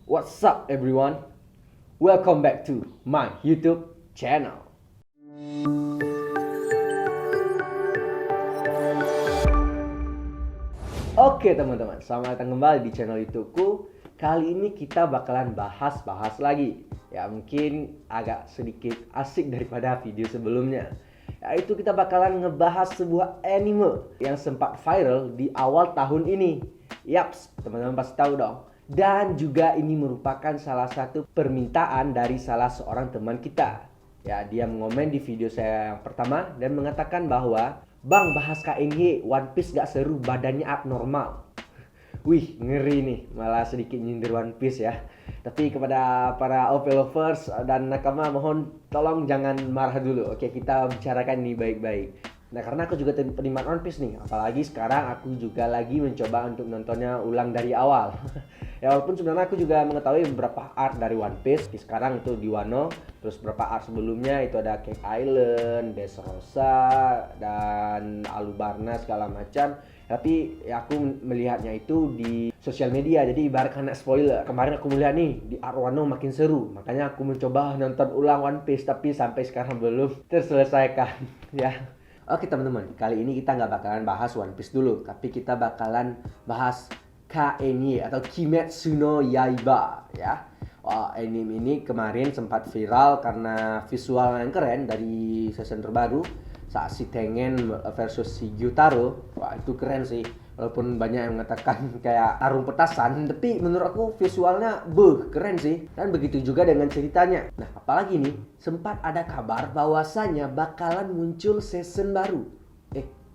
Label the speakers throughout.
Speaker 1: What's up everyone? Welcome back to my YouTube channel. Oke teman-teman, selamat datang kembali di channel YouTubeku. Kali ini kita bakalan bahas lagi. Ya mungkin agak sedikit asik daripada video sebelumnya. Yaitu kita bakalan ngebahas sebuah anime yang sempat viral di awal tahun ini. Yaps, teman-teman pasti tahu dong. Dan juga ini merupakan salah satu permintaan dari salah seorang teman kita. Ya, dia mengomen di video saya yang pertama dan mengatakan bahwa, "Bang, bahas KNY, One Piece gak seru, badannya abnormal." Wih, ngeri nih, malah sedikit nyindir One Piece ya. Tapi kepada para OP lovers dan nakama, mohon tolong jangan marah dulu. Oke, kita bicarakan ini baik-baik. Nah, karena aku juga penikmat One Piece nih, apalagi sekarang aku juga lagi mencoba untuk nontonnya ulang dari awal. Ya walaupun sebenarnya aku juga mengetahui beberapa art dari One Piece. Sekarang itu di Wano, terus beberapa art sebelumnya itu ada Cake Island, Dressrosa, dan Alubarna segala macam. Tapi ya aku melihatnya itu di sosial media, jadi ibarat kena spoiler. Kemarin aku melihat nih di art Wano makin seru, makanya aku mencoba nonton ulang One Piece, tapi sampai sekarang belum terselesaikan. Ya. Oke teman-teman, kali ini kita nggak bakalan bahas One Piece dulu, tapi kita bakalan bahas KNY atau Kimetsu no Yaiba ya. Wah, anime ini kemarin sempat viral karena visual yang keren dari season terbaru saat si Tengen versus si Gyutaro. Wah, itu keren sih. Walaupun banyak yang mengatakan kayak tarung petasan, tapi menurut aku visualnya keren sih. Dan begitu juga dengan ceritanya. Nah, apalagi nih, sempat ada kabar bahwasannya bakalan muncul season baru.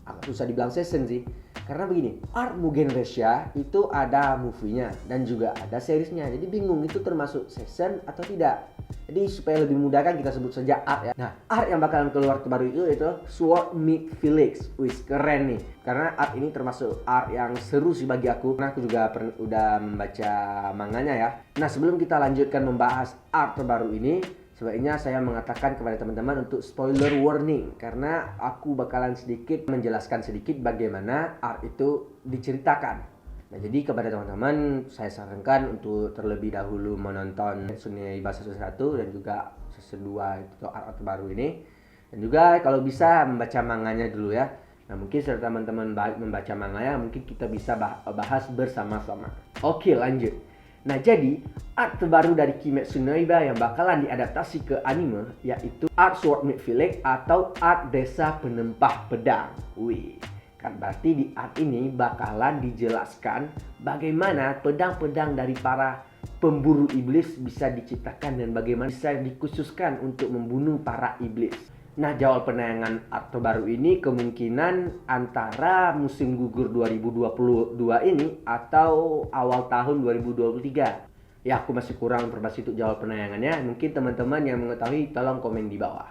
Speaker 1: Aku susah dibilang season sih. Karena begini, Art Mugen Resha itu ada movie-nya dan juga ada seriesnya. Jadi bingung itu termasuk season atau tidak. Jadi supaya lebih mudah kan kita sebut saja art ya. Nah, art yang bakalan keluar terbaru itu Sword Meet Felix. Wih, keren nih. Karena art ini termasuk art yang seru sih bagi aku. Karena aku juga udah membaca manganya ya. Nah, sebelum kita lanjutkan membahas art terbaru ini, sebaiknya saya mengatakan kepada teman-teman untuk spoiler warning. Karena aku bakalan sedikit menjelaskan sedikit bagaimana art itu diceritakan. Nah, jadi kepada teman-teman saya sarankan untuk terlebih dahulu menonton Sunny Bahasa Season 1 dan juga Season 2 itu art terbaru ini. Dan juga kalau bisa membaca manganya dulu ya. Nah, mungkin setelah teman-teman membaca manganya, mungkin kita bisa bahas bersama-sama. Oke, lanjut. Nah, jadi art terbaru dari Kimetsu no Yaiba yang bakalan diadaptasi ke anime yaitu art Sword Meet Felix atau art Desa Penempah Pedang. Wih, kan berarti di art ini bakalan dijelaskan bagaimana pedang-pedang dari para pemburu iblis bisa diciptakan dan bagaimana bisa dikhususkan untuk membunuh para iblis. Nah, jadwal penayangan art terbaru ini kemungkinan antara musim gugur 2022 ini atau awal tahun 2023. Ya, aku masih kurang informasi untuk jadwal penayangannya. Mungkin teman-teman yang mengetahui tolong komen di bawah.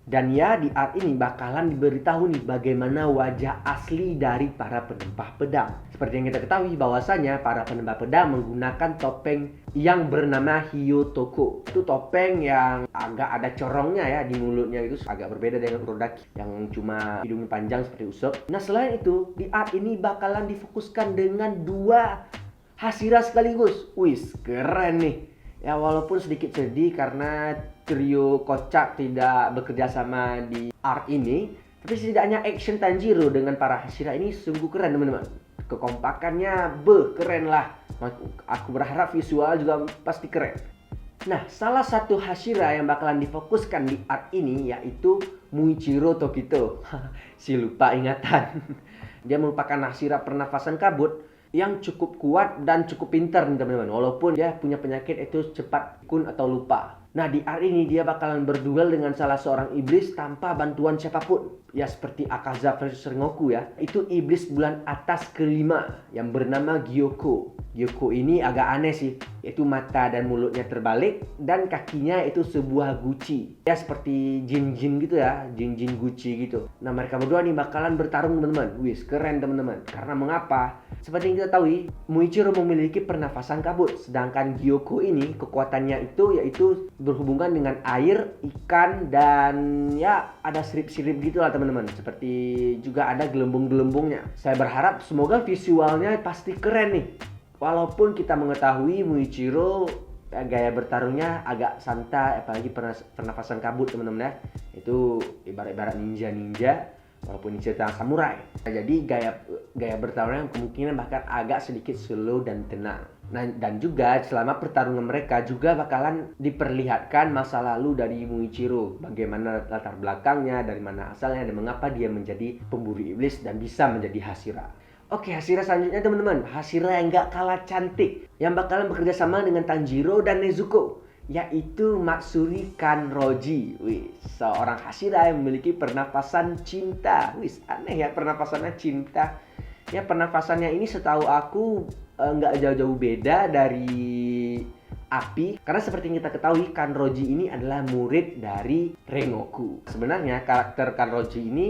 Speaker 1: Dan ya, di art ini bakalan diberitahu nih bagaimana wajah asli dari para penempah pedang. Seperti yang kita ketahui bahwasanya para penempah pedang menggunakan topeng yang bernama Hyotoko. Itu topeng yang agak ada corongnya ya di mulutnya, itu agak berbeda dengan Urodaki yang cuma hidungnya panjang seperti Usopp. Nah, selain itu di art ini bakalan difokuskan dengan dua Hashira sekaligus. Wis, keren nih. Ya walaupun sedikit sedih karena trio kocak tidak bekerja sama di art ini, tapi setidaknya action Tanjiro dengan para Hashira ini sungguh keren teman-teman. Kekompakannya keren lah. Aku berharap visual juga pasti keren. Nah, salah satu Hashira yang bakalan difokuskan di art ini yaitu Muichiro Tokito. Si lupa ingatan. Dia merupakan Hashira pernafasan kabut yang cukup kuat dan cukup pintar nih teman-teman. Walaupun dia punya penyakit itu cepat kun atau lupa. Nah, di art ini dia bakalan berduel dengan salah seorang iblis tanpa bantuan siapapun. Ya seperti Akaza versus Rengoku ya. Itu iblis bulan atas kelima yang bernama Gyoko. Gyoko ini agak aneh sih. Yaitu mata dan mulutnya terbalik dan kakinya itu sebuah guci. Ya seperti jin-jin gitu ya. Jin-jin guci gitu. Nah, mereka berdua nih bakalan bertarung teman-teman. Wis, keren teman-teman. Karena mengapa? Seperti yang kita tahu, Muichiro memiliki pernafasan kabut. Sedangkan Gyoko ini kekuatannya itu yaitu berhubungan dengan air, ikan, dan ya ada sirip-sirip gitu lah teman-teman. Seperti juga ada gelembung-gelembungnya. Saya berharap semoga visualnya pasti keren nih. Walaupun kita mengetahui Muichiro gaya bertarungnya agak santai, apalagi pernafasan kabut teman-teman ya. Itu ibarat ninja, walaupun ini cerita samurai. Jadi gaya bertarungnya kemungkinan bahkan agak sedikit slow dan tenang. Nah, dan juga selama pertarungan mereka juga bakalan diperlihatkan masa lalu dari Muichiro, bagaimana latar belakangnya, dari mana asalnya, dan mengapa dia menjadi pemburu iblis dan bisa menjadi Hashira. Oke, Hashira selanjutnya teman-teman. Hashira yang gak kalah cantik, yang bakalan bekerja sama dengan Tanjiro dan Nezuko, yaitu Matsuri Kanroji. Wih, seorang Hashira yang memiliki pernapasan cinta. Wih, aneh ya pernapasannya cinta. Ya, pernapasannya ini setahu aku nggak jauh-jauh beda dari api. Karena seperti yang kita ketahui, Kanroji ini adalah murid dari Rengoku. Sebenarnya karakter Kanroji ini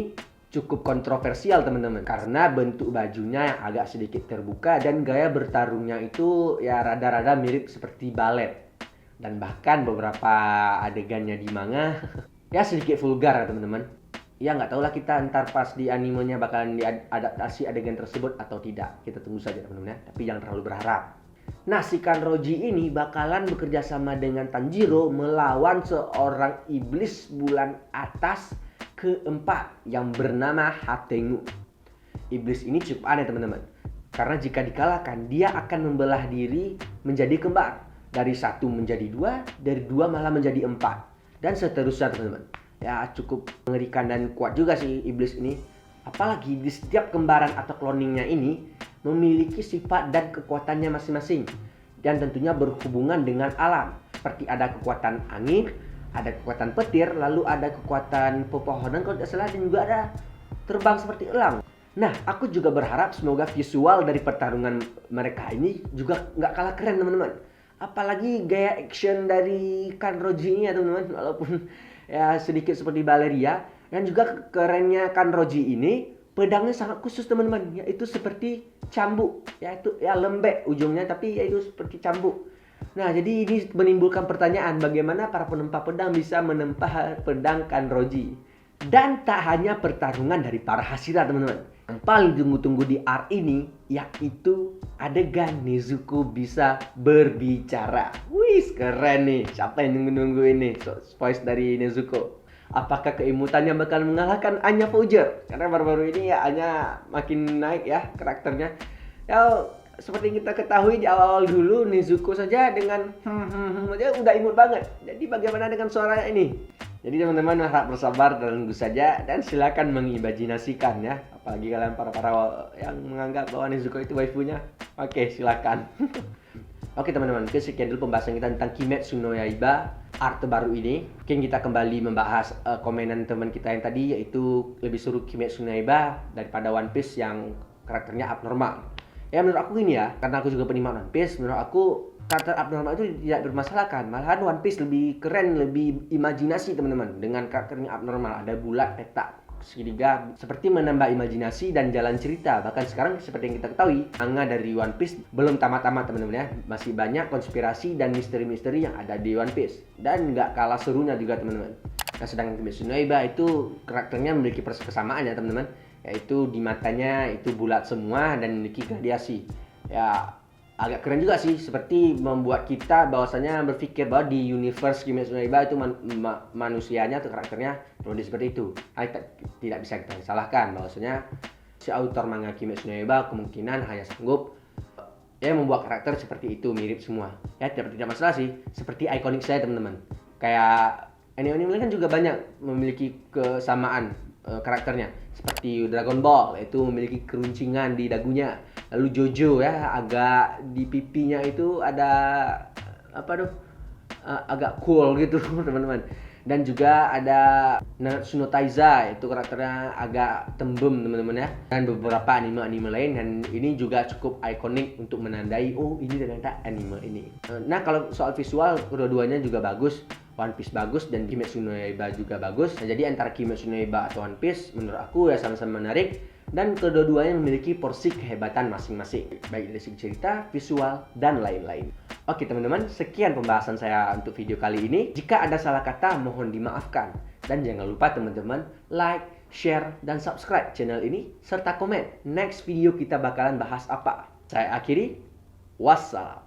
Speaker 1: cukup kontroversial teman-teman, karena bentuk bajunya yang agak sedikit terbuka dan gaya bertarungnya itu ya rada-rada mirip seperti balet. Dan bahkan beberapa adegannya di manga ya sedikit vulgar ya teman-teman. Ya nggak tahu lah kita ntar pas di animenya bakalan diadaptasi adegan tersebut atau tidak. Kita tunggu saja teman-teman ya, tapi jangan terlalu berharap. Nah, si Kanroji ini bakalan bekerja sama dengan Tanjiro melawan seorang iblis bulan atas keempat yang bernama Hatengu. Iblis ini cukup aneh teman-teman, karena jika dikalahkan dia akan membelah diri menjadi kembar, dari 1 menjadi 2, dari 2 malah menjadi 4, dan seterusnya teman-teman. Ya cukup mengerikan dan kuat juga sih iblis ini. Apalagi di setiap kembaran atau cloningnya ini memiliki sifat dan kekuatannya masing-masing, dan tentunya berhubungan dengan alam. Seperti ada kekuatan angin, ada kekuatan petir, lalu ada kekuatan pepohonan kalau tidak salah, dan juga ada terbang seperti elang. Nah, aku juga berharap semoga visual dari pertarungan mereka ini juga nggak kalah keren teman-teman. Apalagi gaya action dari Kanroji ini ya teman-teman, walaupun ya sedikit seperti Valeria. Dan juga kerennya Kanroji ini, pedangnya sangat khusus teman-teman, yaitu seperti cambuk, yaitu ya lembek ujungnya tapi yaitu seperti cambuk. Nah, jadi ini menimbulkan pertanyaan bagaimana para penempa pedang bisa menempa pedang Kanroji. Dan tak hanya pertarungan dari para Hashira teman-teman. Yang paling tunggu-tunggu di art ini yaitu adegan Nezuko bisa berbicara. Wih, keren nih. Siapa yang nunggu-nunggu ini? Voice dari Nezuko. Apakah keimutannya bakal mengalahkan Anya Fouger? Karena baru-baru ini ya Anya makin naik ya karakternya. Ya, seperti yang kita ketahui di awal-awal dulu, Nezuko saja dengan aja udah imut banget. Jadi bagaimana dengan suaranya ini? Jadi teman-teman harap bersabar dan tunggu saja, dan silakan mengimajinasikan ya. Apalagi kalian para yang menganggap bahwa Nezuko itu waifunya. Oke, silakan. Oke teman-teman, sekian dulu pembahasan kita tentang Kimetsu no Yaiba art terbaru ini. Mungkin kita kembali membahas komenan teman kita yang tadi, yaitu lebih seru Kimetsu no Yaiba daripada One Piece yang karakternya abnormal. Ya menurut aku ini ya, karena aku juga penikmat One Piece, menurut aku karakter abnormal itu tidak bermasalahkan. Malahan One Piece lebih keren, lebih imajinasi teman-teman dengan karakternya abnormal. Ada bulat, petak, segitiga, seperti menambah imajinasi dan jalan cerita. Bahkan sekarang seperti yang kita ketahui, manga dari One Piece belum tamat-tamat teman-teman ya. Masih banyak konspirasi dan misteri-misteri yang ada di One Piece, dan nggak kalah serunya juga teman-teman. Nah, sedangkan Kimetsu no Yaiba itu karakternya memiliki kesamaan ya teman-teman, yaitu di matanya itu bulat semua dan memiliki gradiasi. Ya agak keren juga sih, seperti membuat kita bahwasanya berpikir bahwa di universe Kimetsu no Yaiba itu manusianya atau karakternya produk seperti itu. Tidak bisa kita salahkan bahwasanya si autor manga Kimetsu no Yaiba kemungkinan hanya sanggup ya membuat karakter seperti itu mirip semua. Ya tidak masalah sih, seperti ikonik saya teman-teman. Kayak anime kan juga banyak memiliki kesamaan karakternya, seperti Dragon Ball itu memiliki keruncingan di dagunya, lalu Jojo ya agak di pipinya itu ada agak cool gitu teman-teman. Dan juga ada Nanatsu no Taiza, itu karakternya agak tembem teman-teman ya. Dan beberapa anime-anime lain, dan ini juga cukup ikonik untuk menandai oh ini ternyata anime ini. Nah kalau soal visual kedua-duanya juga bagus. One Piece bagus dan Kimetsu no Yaiba juga bagus. Nah, jadi antara Kimetsu no Yaiba atau One Piece menurut aku ya sama-sama menarik, dan kedua-duanya memiliki porsi kehebatan masing-masing, baik dari segi cerita, visual, dan lain-lain. Oke teman-teman, sekian pembahasan saya untuk video kali ini. Jika ada salah kata mohon dimaafkan, dan jangan lupa teman-teman like, share, dan subscribe channel ini serta komen next video kita bakalan bahas apa. Saya akhiri, Wassalam.